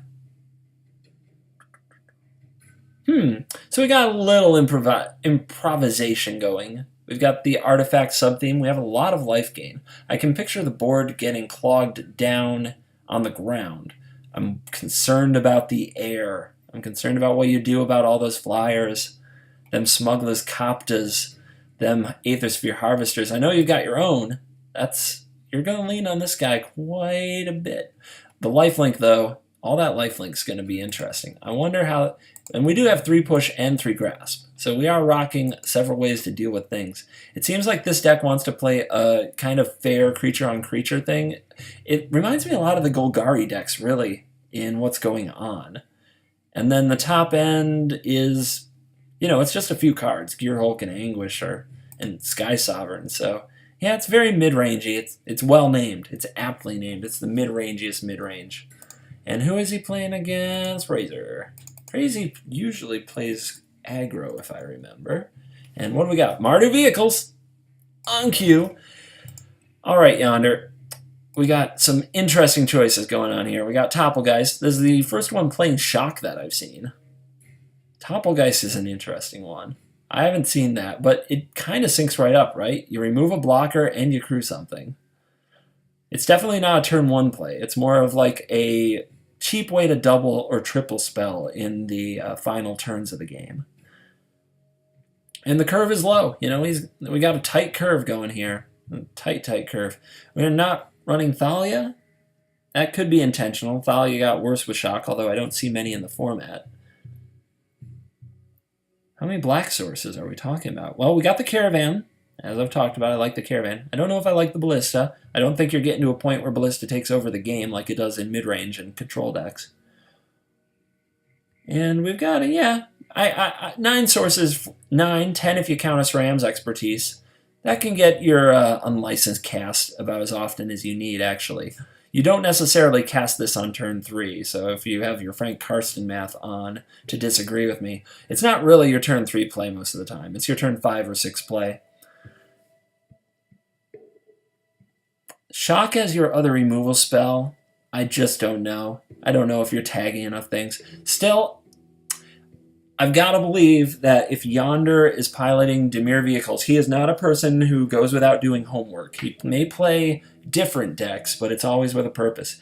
So we got a little improvisation going. We've got the artifact subtheme. We have a lot of life gain. I can picture the board getting clogged down on the ground. I'm concerned about the air. I'm concerned about what you do about all those flyers, them Smuggler's Coptas, them Aethersphere Harvesters. I know you've got your own. You're going to lean on this guy quite a bit. The lifelink, though, all that lifelink's going to be interesting. I wonder how... And we do have 3 push and 3 grasp. So we are rocking several ways to deal with things. It seems like this deck wants to play a kind of fair creature-on-creature thing. It reminds me a lot of the Golgari decks, really, in what's going on. And then the top end is, it's just a few cards. Gearhulk and Anguish and Sky Sovereign. So... yeah, it's very mid-rangey. It's well named. It's aptly named. It's the mid-rangiest mid-range. And who is he playing against? Razor. Crazy usually plays aggro, if I remember. And what do we got? Mardu Vehicles on cue. All right, Yonder. We got some interesting choices going on here. We got Topplegeist. This is the first one playing Shock that I've seen. Topplegeist is an interesting one. I haven't seen that, but it kind of syncs right up, right? You remove a blocker and you crew something. It's definitely not a turn 1 play. It's more of like a cheap way to double or triple spell in the final turns of the game. And the curve is low. We got a tight curve going here. Tight curve. We're not running Thalia. That could be intentional. Thalia got worse with Shock, although I don't see many in the format. How many black sources are we talking about? Well, we got the Caravan. As I've talked about, I like the Caravan. I don't know if I like the Ballista. I don't think you're getting to a point where Ballista takes over the game like it does in mid-range and control decks. And we've got, 9 sources, 9, 10 if you count us Ram's expertise. That can get your unlicensed cast about as often as you need, actually. You don't necessarily cast this on turn 3, so if you have your Frank Karsten math on to disagree with me, it's not really your turn 3 play most of the time. It's your turn 5 or 6 play. Shock as your other removal spell, I just don't know. I don't know if you're tagging enough things. Still, I've got to believe that if Yonder is piloting Dimir Vehicles, he is not a person who goes without doing homework. He may play different decks, but it's always with a purpose.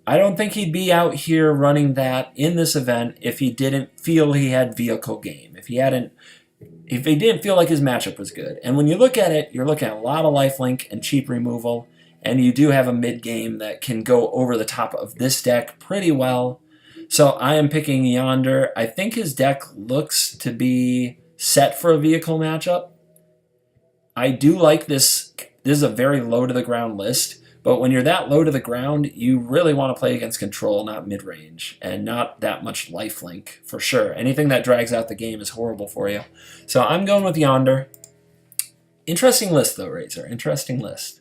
I don't think he'd be out here running that in this event if he didn't feel he had vehicle game, if he didn't feel like his matchup was good. And when you look at it, you're looking at a lot of lifelink and cheap removal, and you do have a mid-game that can go over the top of this deck pretty well. So I am picking Yonder. I think his deck looks to be set for a vehicle matchup. I do like this. This is a very low-to-the-ground list, but when you're that low to the ground, you really want to play against control, not mid-range, and not that much lifelink, for sure. Anything that drags out the game is horrible for you. So I'm going with Yonder. Interesting list, though, Razor. Interesting list.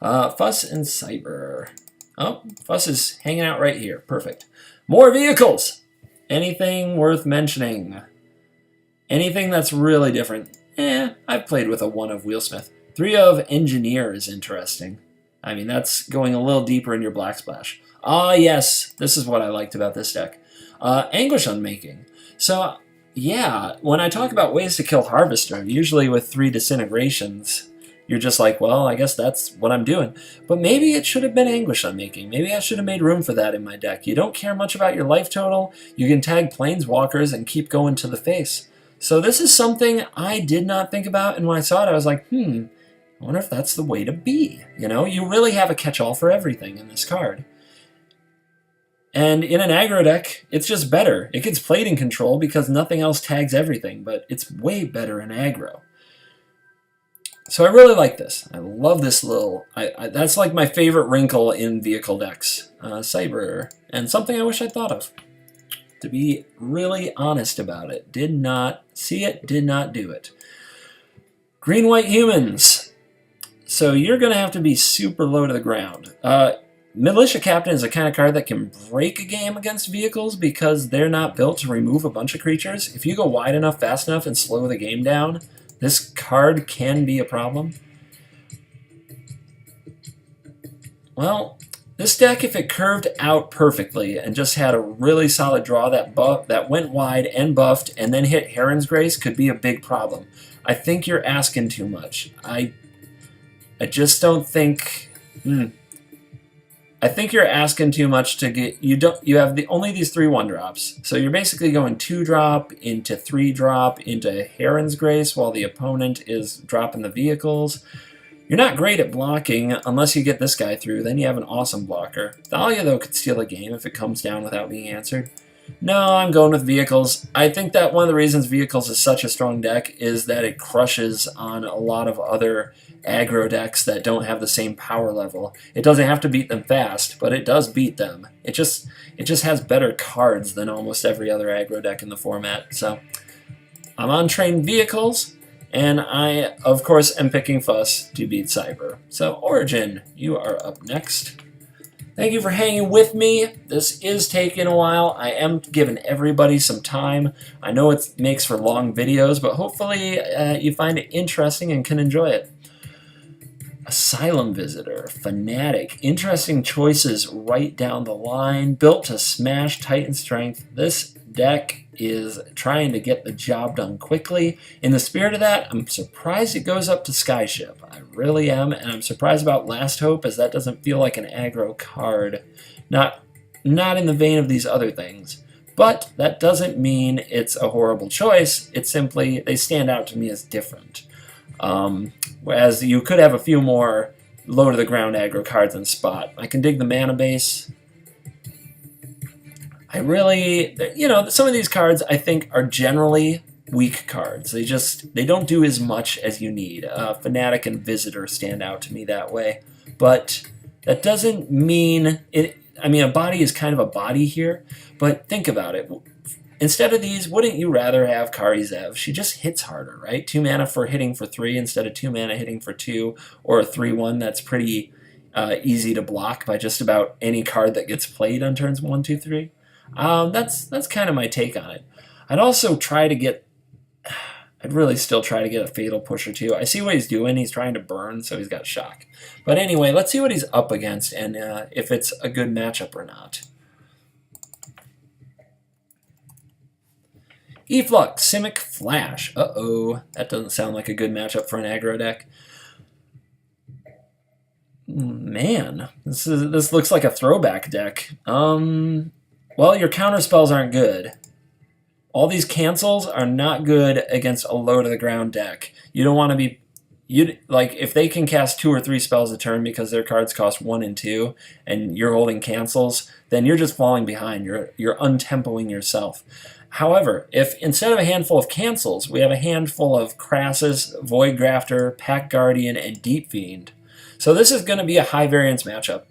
Fuss and Cyber. Oh, Fuss is hanging out right here. Perfect. More vehicles! Anything worth mentioning? Anything that's really different? I've played with a 1 of Wheelsmith. 3 of Engineer is interesting. I mean, that's going a little deeper in your Black Splash. Ah, yes, this is what I liked about this deck. Anguish Unmaking. So, yeah, when I talk about ways to kill Harvester, usually with 3 Disintegrations, you're just like, well, I guess that's what I'm doing. But maybe it should have been Anguish Unmaking. Maybe I should have made room for that in my deck. You don't care much about your life total. You can tag Planeswalkers and keep going to the face. So this is something I did not think about, and when I saw it, I was like, I wonder if that's the way to be. You know, you really have a catch-all for everything in this card. And in an aggro deck, it's just better. It gets played in control because nothing else tags everything, but it's way better in aggro. So I really like this. I love this little... that's like my favorite wrinkle in vehicle decks. Cyber. And something I wish I'd thought of. To be really honest about it. Did not see it, did not do it. Green-white humans. So you're going to have to be super low to the ground. Militia Captain is the kind of card that can break a game against vehicles because they're not built to remove a bunch of creatures. If you go wide enough, fast enough, and slow the game down, this card can be a problem. Well, this deck, if it curved out perfectly and just had a really solid draw that went wide and buffed and then hit Heron's Grace, could be a big problem. I think you're asking too much. I just don't think... I think you're asking too much to get... You have only these 3 1-drops. So you're basically going 2-drop into 3-drop into Heron's Grace while the opponent is dropping the vehicles. You're not great at blocking unless you get this guy through. Then you have an awesome blocker. Thalia, though, could steal a game if it comes down without being answered. No, I'm going with vehicles. I think that one of the reasons vehicles is such a strong deck is that it crushes on a lot of other aggro decks that don't have the same power level. It doesn't have to beat them fast, but it does beat them. It just has better cards than almost every other aggro deck in the format. So I'm on trained vehicles, and I, of course, am picking Fuss to beat Cyber. So Origin, you are up next. Thank you for hanging with me. This is taking a while. I am giving everybody some time. I know it makes for long videos, but hopefully you find it interesting and can enjoy it. Asylum Visitor, Fanatic, interesting choices right down the line. Built to smash Titan Strength. This deck is trying to get the job done quickly. In the spirit of that, I'm surprised it goes up to Skyship. I really am, and I'm surprised about Last Hope, as that doesn't feel like an aggro card. Not in the vein of these other things. But that doesn't mean it's a horrible choice. It's simply, they stand out to me as different. Whereas you could have a few more low-to-the-ground aggro cards in Spot. I can dig the mana base. I really, some of these cards I think are generally weak cards. They don't do as much as you need. Fanatic and Visitor stand out to me that way. But that doesn't mean it. I mean, a body is kind of a body here, but think about it. Instead of these, wouldn't you rather have Kari Zev? She just hits harder, right? 2 mana for hitting for 3 instead of 2 mana hitting for 2, or a 3/1 that's pretty easy to block by just about any card that gets played on turns 1, 2, 3. That's kind of my take on it. I'd also try to get... I'd really still try to get a Fatal Push or 2. I see what he's doing. He's trying to burn, so he's got Shock. But anyway, let's see what he's up against and if it's a good matchup or not. Efflux, Simic, Flash. Uh-oh. That doesn't sound like a good matchup for an aggro deck. Man, this looks like a throwback deck. Well, your counter spells aren't good. All these cancels are not good against a low-to-the-ground deck. You don't want to be you like if they can cast 2 or 3 spells a turn because their cards cost 1 and 2, and you're holding cancels, then you're just falling behind. You're untempoing yourself. However, if instead of a handful of cancels, we have a handful of Crassus, Void Grafter, Pack Guardian, and Deep Fiend, so this is going to be a high variance matchup.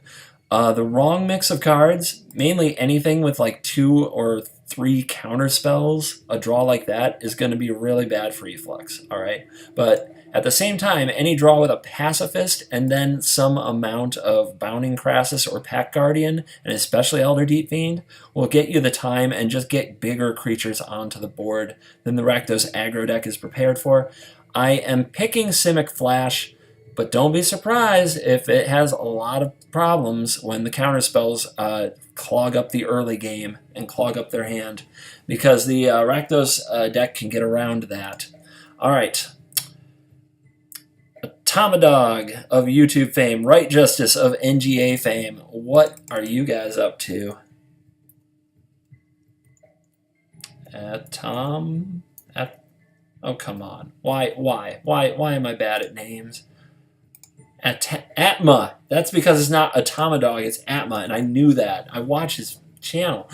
The wrong mix of cards, mainly anything with like 2 or 3 counter spells, a draw like that is going to be really bad for Efflux, all right? But at the same time, any draw with a Pacifist and then some amount of Bounding Crassus or Pack Guardian, and especially Elder Deep Fiend, will get you the time and just get bigger creatures onto the board than the Rakdos aggro deck is prepared for. I am picking Simic Flash, but don't be surprised if it has a lot of problems when the counterspells clog up the early game and clog up their hand, because the Rakdos deck can get around that. All right. Tomadog of YouTube fame, Right Justice of NGA fame, what are you guys up to? Oh, come on. Why am I bad at names? Atma. That's because it's not Atomadog, it's Atma, and I knew that. I watch his channel.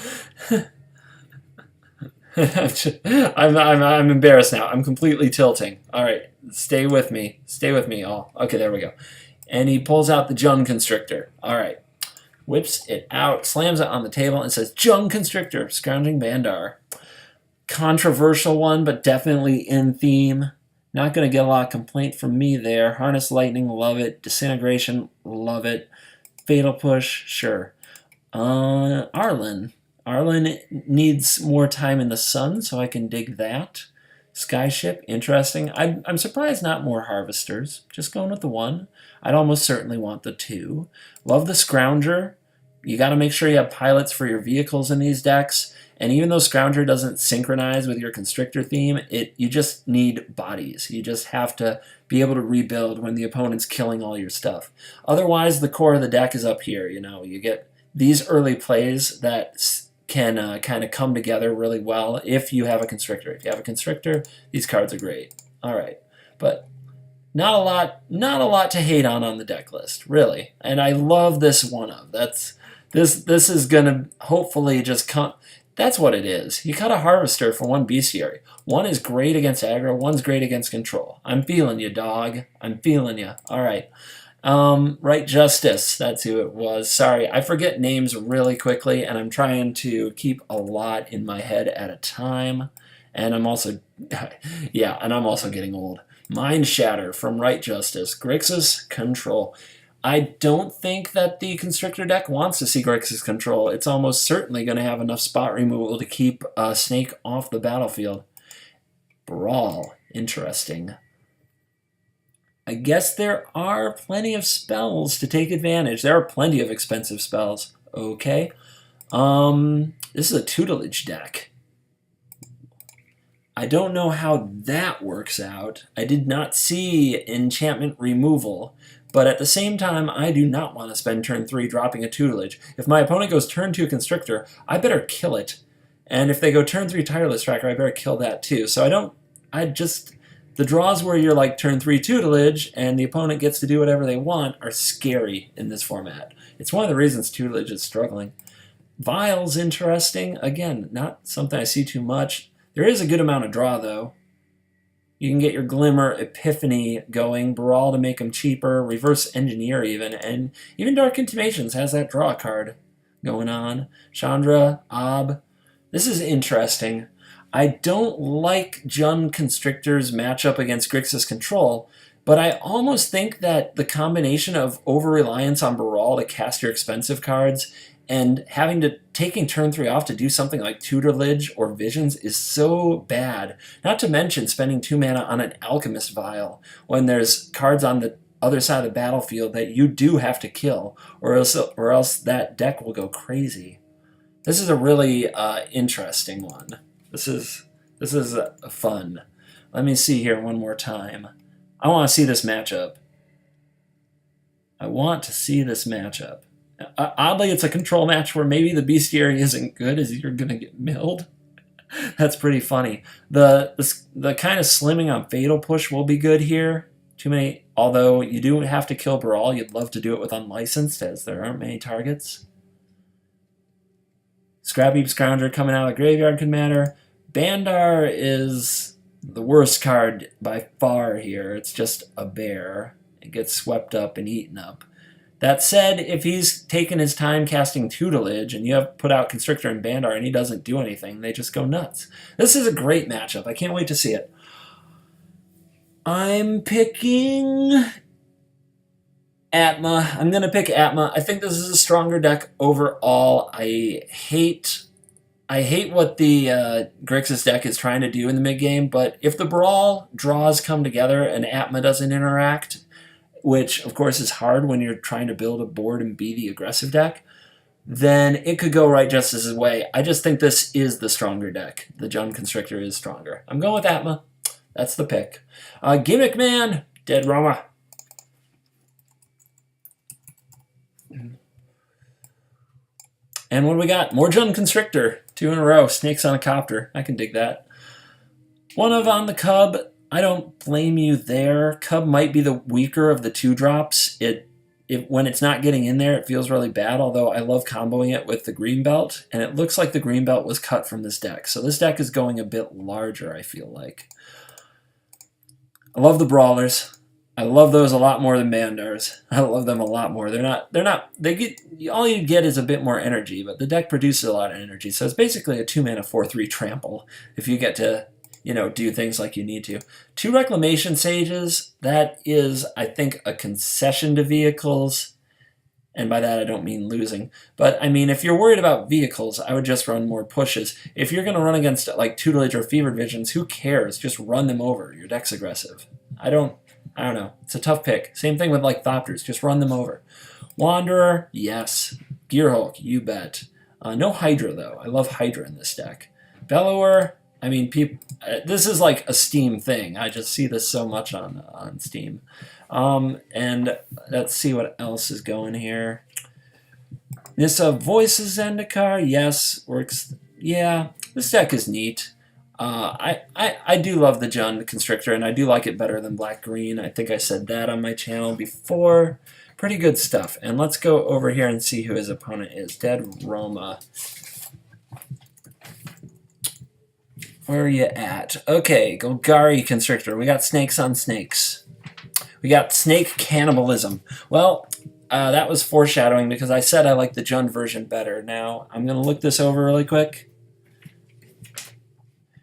I'm embarrassed now. I'm completely tilting. All right, stay with me. Stay with me, all. Okay, there we go. And he pulls out the Jung Constrictor. All right. Whips it out, slams it on the table, and says, Jung Constrictor, Scrounging Bandar. Controversial one, but definitely in theme. Not going to get a lot of complaint from me there. Harness Lightning, love it. Disintegration, love it. Fatal Push, sure. Arlen. Arlen needs more time in the sun, so I can dig that. Skyship, interesting. I'm surprised not more Harvesters. Just going with the 1. I'd almost certainly want the 2. Love the Scrounger. You got to make sure you have pilots for your vehicles in these decks. And even though Scrounger doesn't synchronize with your Constrictor theme, you just need bodies. You just have to be able to rebuild when the opponent's killing all your stuff. Otherwise, the core of the deck is up here. You know, you get these early plays that can kind of come together really well if you have a Constrictor. If you have a Constrictor, these cards are great. All right, but not a lot to hate on the deck list, really. And I love this one of. This is gonna hopefully just come. That's what it is. You cut a Harvester for 1 Bestiary. 1 is great against aggro, 1's great against control. I'm feeling you, dog. I'm feeling you. All right. Right Justice, that's who it was. Sorry, I forget names really quickly, and I'm trying to keep a lot in my head at a time. And I'm also, yeah, and I'm also getting old. Mind Shatter from Right Justice. Grixis Control. I don't think that the Constrictor deck wants to see Grixis Control. It's almost certainly going to have enough spot removal to keep Snake off the battlefield. Brawl. Interesting. I guess there are plenty of spells to take advantage. There are plenty of expensive spells. Okay. This is a tutelage deck. I don't know how that works out. I did not see enchantment removal. But at the same time, I do not want to spend turn 3 dropping a tutelage. If my opponent goes turn 2 Constrictor, I better kill it. And if they go turn 3 Tireless Tracker, I better kill that too. So the draws where you're like turn 3 tutelage and the opponent gets to do whatever they want are scary in this format. It's one of the reasons tutelage is struggling. Vial's interesting. Again, not something I see too much. There is a good amount of draw though. You can get your Glimmer, Epiphany going, Brawl to make them cheaper, Reverse Engineer even, and even Dark Intimations has that draw card going on. Chandra, Ob. This is interesting. I don't like Jung Constrictor's matchup against Grixis Control, but I almost think that the combination of over-reliance on Brawl to cast your expensive cards and taking turn 3 off to do something like Tutelage or Visions is so bad. Not to mention spending 2 mana on an Alchemist Vial when there's cards on the other side of the battlefield that you do have to kill, or else that deck will go crazy. This is a really interesting one. This is fun. Let me see here one more time. I want to see this matchup. Oddly, it's a control match where maybe the bestiary isn't good as you're going to get milled. That's pretty funny. The kind of slimming on Fatal Push will be good here. Too many, although you do have to kill Brawl, you'd love to do it with Unlicensed, as there aren't many targets. Scrappy Scrounger coming out of the graveyard could matter. Bandar is the worst card by far here. It's just a bear. It gets swept up and eaten up. That said, if he's taken his time casting Tutelage and you have put out Constrictor and Bandar and he doesn't do anything, they just go nuts. This is a great matchup. I can't wait to see it. I'm picking Atma. I'm going to pick Atma. I think this is a stronger deck overall. I hate what the Grixis deck is trying to do in the mid-game, but if the Brawl draws come together and Atma doesn't interact, which of course is hard when you're trying to build a board and be the aggressive deck, then it could go right just as his way. I just think this is the stronger deck. The Jund Constrictor is stronger. I'm going with Atma. That's the pick. Gimmick Man, Dead Roma. And what do we got? More Jund Constrictor. 2 in a row. Snakes on a Thopter. I can dig that. One of on the Cub. I don't blame you there. Cub might be the weaker of the 2-drops. When it's not getting in there, it feels really bad, although I love comboing it with the green belt, and it looks like the green belt was cut from this deck. So this deck is going a bit larger, I feel like. I love the Brawlers. I love those a lot more than Bandars. I love them a lot more. All you get is a bit more energy, but the deck produces a lot of energy. So it's basically a 2-mana 4/3 trample if you get to, do things like you need to. 2 Reclamation Sages, that is, I think, a concession to vehicles. And by that, I don't mean losing. But, I mean, if you're worried about vehicles, I would just run more pushes. If you're going to run against, like, Tutelage or Fevered Visions, who cares? Just run them over. Your deck's aggressive. I don't know. It's a tough pick. Same thing with, like, Thopters. Just run them over. Wanderer, yes. Gearhulk, you bet. No Hydra, though. I love Hydra in this deck. Bellower, I mean, this is like a Steam thing. I just see this so much on Steam. And let's see what else is going here. Nissa Voices Zendikar, yes, works. Yeah, this deck is neat. I do love the Jund Constrictor, and I do like it better than Black-Green. I think I said that on my channel before. Pretty good stuff. And let's go over here and see who his opponent is. Dead Roma. Where are you at? Okay, Golgari Constrictor. We got snakes on snakes. We got snake cannibalism. Well, that was foreshadowing because I said I like the Jund version better. Now, I'm going to look this over really quick.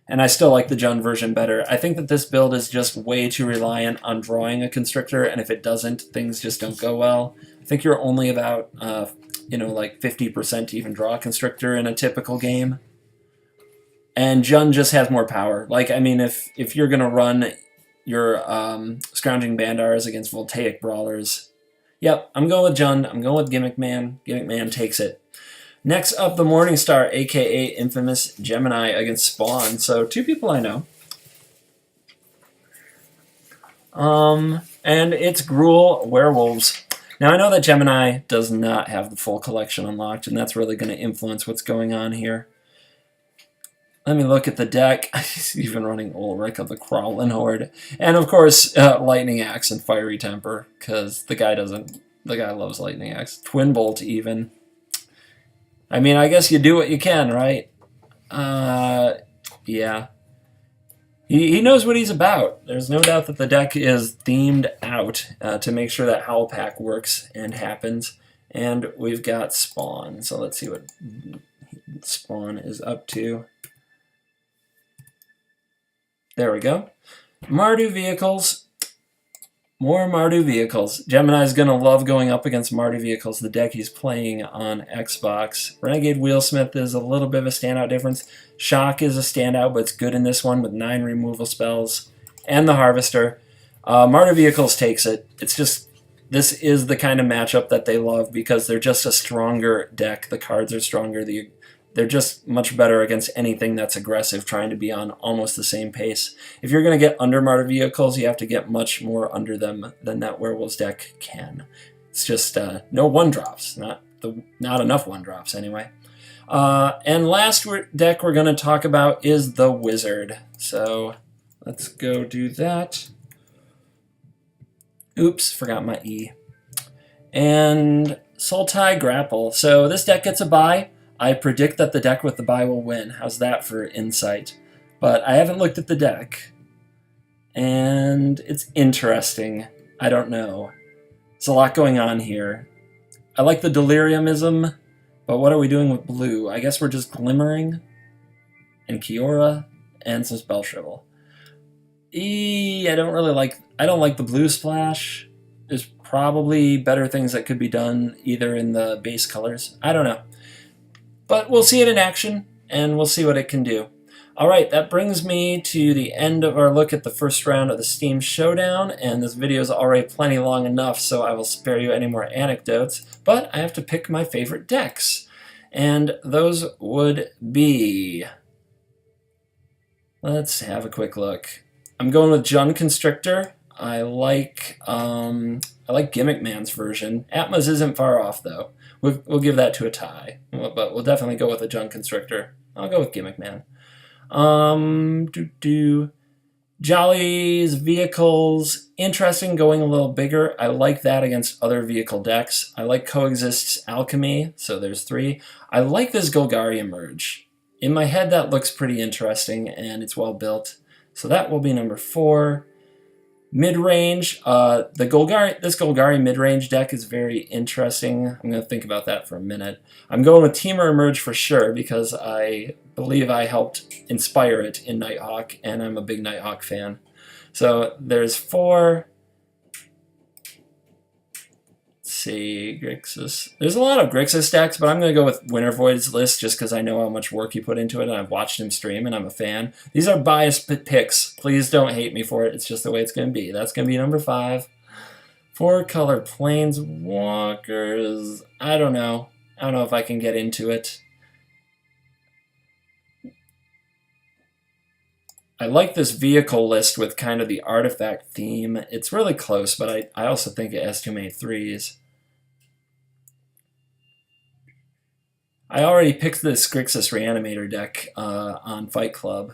And I still like the Jund version better. I think that this build is just way too reliant on drawing a Constrictor, and if it doesn't, things just don't go well. I think you're only about, like 50% to even draw a Constrictor in a typical game. And Jund just has more power. Like, I mean, if you're going to run your Scrounging Bandars against Voltaic Brawlers, yep, I'm going with Jund. I'm going with Gimmick Man. Gimmick Man takes it. Next up, the Morningstar, a.k.a. Infamous Gemini against Spawn. So, 2 people I know. And it's Gruul Werewolves. Now, I know that Gemini does not have the full collection unlocked, and that's really going to influence what's going on here. Let me look at the deck. He's even running Ulrich of the Crawlin' Horde. And, of course, Lightning Axe and Fiery Temper, because the guy loves Lightning Axe. Twin Bolt, even. I mean, I guess you do what you can, right? Yeah. He knows what he's about. There's no doubt that the deck is themed out to make sure that Howl Pack works and happens. And we've got Spawn. So let's see what Spawn is up to. There we go. Mardu vehicles. More Mardu vehicles. Gemini's going to love going up against Mardu vehicles, the deck he's playing on Xbox. Renegade Wheelsmith is a little bit of a standout difference. Shock is a standout, but it's good in this one with 9 removal spells. And the Harvester. Mardu vehicles takes it. It's just, this is the kind of matchup that they love because they're just a stronger deck. The cards are stronger. They're just much better against anything that's aggressive, trying to be on almost the same pace. If you're going to get under Mardu vehicles, you have to get much more under them than that Werewolves deck can. It's just no 1-drops, not enough 1-drops anyway. And last deck we're going to talk about is the Wizard. So let's go do that. Oops, forgot my E. And Sultai Grapple. So this deck gets a bye. I predict that the deck with the bye will win. How's that for insight? But I haven't looked at the deck. And it's interesting. I don't know. There's a lot going on here. I like the Deliriumism, but what are we doing with blue? I guess we're just Glimmering and Kiora and some Spell Shrivel. I don't like the blue splash. There's probably better things that could be done either in the base colors. I don't know. But we'll see it in action, and we'll see what it can do. All right, that brings me to the end of our look at the first round of the Steam Showdown, and this video is already plenty long enough, so I will spare you any more anecdotes, but I have to pick my favorite decks, and those would be... Let's have a quick look. I'm going with Jund Constrictor. I like Gimmick Man's version. Atma's isn't far off, though. We'll give that to a tie, but we'll definitely go with a Jund Constrictor. I'll go with Gimmick Man. Jolly's Vehicles, interesting, going a little bigger. I like that against other vehicle decks. I like Coexist's Alchemy, so there's 3. I like this Golgari Emerge. In my head, that looks pretty interesting, and it's well built. So that will be number 4. Mid-range, this Golgari mid-range deck is very interesting. I'm going to think about that for a minute. I'm going with Temur Emerge for sure because I believe I helped inspire it in Nighthawk, and I'm a big Nighthawk fan. So there's 4. Let's see, Grixis. There's a lot of Grixis decks, but I'm going to go with Winter Void's list just because I know how much work he put into it, and I've watched him stream, and I'm a fan. These are biased picks. Please don't hate me for it. It's just the way it's going to be. That's going to be number 5. 4-color Planeswalkers. I don't know. I don't know if I can get into it. I like this vehicle list with kind of the artifact theme. It's really close, but I also think it has too many 3s. I already picked this Grixis Reanimator deck on Fight Club.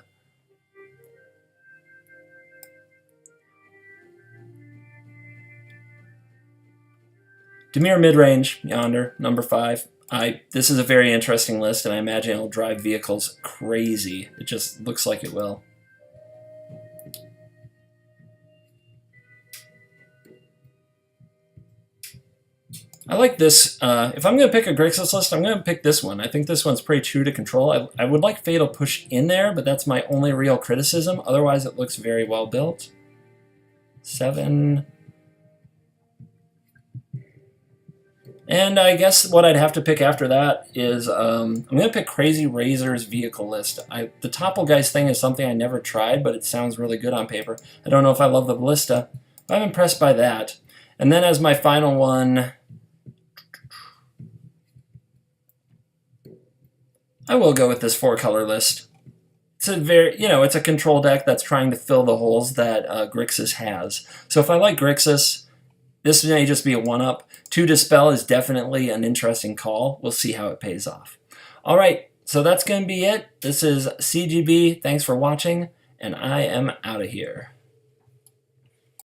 Dimir midrange, yonder, number 5. This is a very interesting list, and I imagine it'll drive vehicles crazy. It just looks like it will. I like this. If I'm going to pick a Grixis list, I'm going to pick this one. I think this one's pretty true to control. I would like Fatal Push in there, but that's my only real criticism. Otherwise, it looks very well built. 7. And I guess what I'd have to pick after that is I'm going to pick Crazy Razor's vehicle list. The Topple Guys thing is something I never tried, but it sounds really good on paper. I don't know if I love the Ballista, but I'm impressed by that. And then as my final one... I will go with this 4-color list. It's a it's a control deck that's trying to fill the holes that Grixis has. So if I like Grixis, this may just be a 1-up. 2 Dispel is definitely an interesting call. We'll see how it pays off. All right, so that's going to be it. This is CGB. Thanks for watching, and I am out of here.